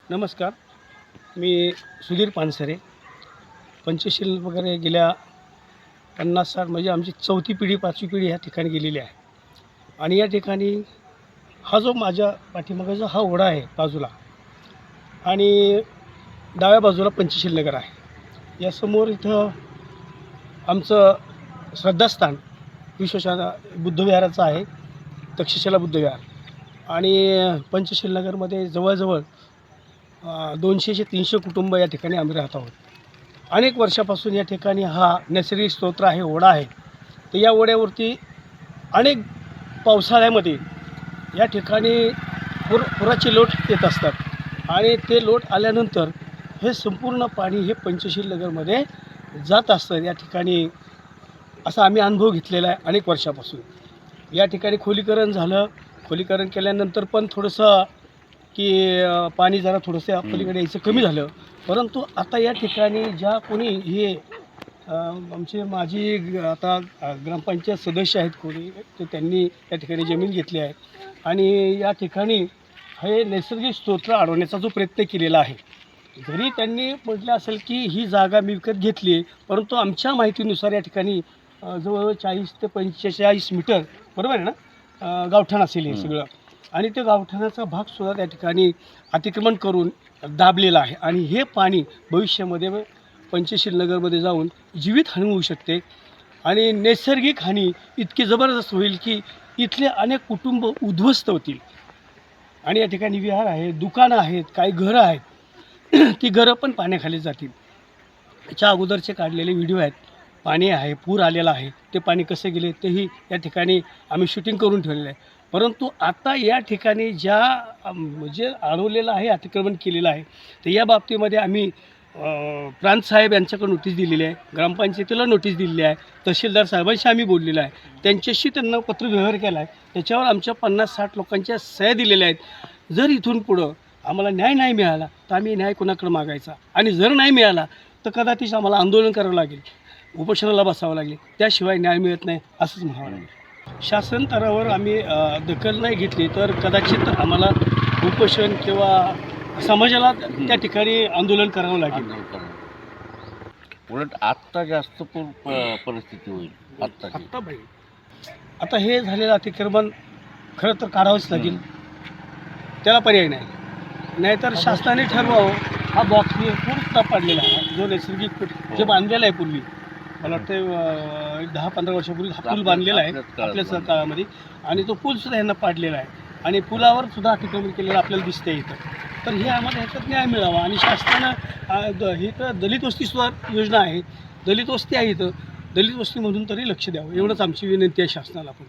नमस्कार. मी सुधीर पानसरे. पंचशील वगैरे गेल्या 50-60 म्हणजे आमची चौथी पिढी 5वी पिढी ह्या ठिकाणी गेलेली आहे. आणि या ठिकाणी हा जो माझ्या पाठीमागचा हा ओढा आहे बाजूला आणि डाव्या बाजूला पंचशील नगर आहे. यासमोर इथं आमचं श्रद्धास्थान विश्वशांती बुद्धविहाराचं आहे, तक्षशिला बुद्धविहार. आणि पंचशील नगरमध्ये जवळजवळ 200 ते 300 कुटुंब या ठिकाणी आम्ही राहत आहोत. अनेक वर्षापासून या ठिकाणी हा नैसर्गिक स्तोत्र आहे, ओढा आहे. तर या ओढ्यावरती अनेक पावसाळ्यामध्ये या ठिकाणी पुराचे लोट येत असतात आणि ते लोट आल्यानंतर हे संपूर्ण पाणी हे पंचशील नगरमध्ये जात असतं. या ठिकाणी असा आम्ही अनुभव घेतलेला आहे अनेक वर्षापासून. या ठिकाणी खोलीकरण झालं. खोलीकरण केल्यानंतर पण थोडंसं की पाणी जरा थोडंसं पलीकडे यायचं कमी झालं. परंतु आता या ठिकाणी ज्या कोणी हे आमचे माजी आता ग्रामपंचायत सदस्य आहेत कोणी, तर त्यांनी या ठिकाणी जमीन घेतली आहे आणि या ठिकाणी हे नैसर्गिक स्तोत्र अडवण्याचा जो प्रयत्न केलेला आहे. जरी त्यांनी म्हटलं असेल की ही जागा मी विकत घेतली आहे, परंतु आमच्या माहितीनुसार या ठिकाणी जवळजवळ 40 ते 45 मीटर बरोबर आहे ना गावठाण असेल हे सगळं. आणि ते गावठाणाचा भागसुद्धा त्या ठिकाणी अतिक्रमण करून दाबलेला आहे आणि हे पाणी भविष्यामध्ये पंचशील नगरमध्ये जाऊन जीवितहानी होऊ शकते आणि नैसर्गिक हानी इतकी जबरदस्त होईल की इथले अनेक कुटुंब उद्ध्वस्त होतील. आणि या ठिकाणी विहार आहे, दुकानं आहेत, काही घरं आहेत, ती घरं पण पाण्याखाली जातील. याच्या अगोदरचे काढलेले व्हिडिओ आहेत. पाणी आहे, पूर आलेला आहे, ते पाणी कसे गेले तेही या ठिकाणी आम्ही शूटिंग करून ठेवलेलं आहे. परंतु आता या ठिकाणी ज्या म्हणजे अडवलेलं आहे, अतिक्रमण केलेलं आहे, तर या बाबतीमध्ये आम्ही प्रांतसाहेब यांच्याकडे नोटीस दिलेली आहे, ग्रामपंचायतीला नोटीस दिलेली आहे, तहसीलदार साहेबांशी आम्ही बोललेलो आहे, त्यांच्याशी त्यांना पत्रव्यवहार केला आहे. त्याच्यावर आमच्या 50-60 लोकांच्या सह्या दिलेल्या आहेत. जर इथून पुढं आम्हाला न्याय नाही मिळाला तर आम्ही न्याय कोणाकडे मागायचा आणि जर नाही मिळाला तर कदाचित आम्हाला आंदोलन करावं लागेल, उपोषणाला बसावं लागेल, त्याशिवाय न्याय मिळत नाही असंच म्हणावं लागेल. शासन स्तरावर आम्ही दखल नाही घेतली तर कदाचित आम्हाला उपोषण किंवा समाजाला त्या ठिकाणी आंदोलन करावं लागेल. उलट आत्ता जास्त परिस्थिती होईल. आता हे झालेलं अतिक्रमण खरं तर काढावंच लागेल, त्याला पर्याय नाही. नाहीतर शासनाने ठरवावं हा बॉक्स हे पूर्ण पाडलेला आहे, जो नैसर्गिक जे बांधलेला आहे पूर्वी, मला वाटतं 10-15 वर्षापूर्वी हा पूल बांधलेला आहे आपल्या काळामध्ये आणि तो पूलसुद्धा यांना पाडलेला आहे आणि पुलावर सुद्धा अतिक्रमण केलेलं आपल्याला दिसतंय इथं. तर हे आम्हाला ह्याच्यात न्याय मिळावा आणि शासनानं ही तर दलित वस्तीसुद्धा योजना आहे, दलित वस्ती आहे इथं, दलित वस्ती म्हणून तरी लक्ष द्यावं एवढंच आमची विनंती आहे शासनाला पण.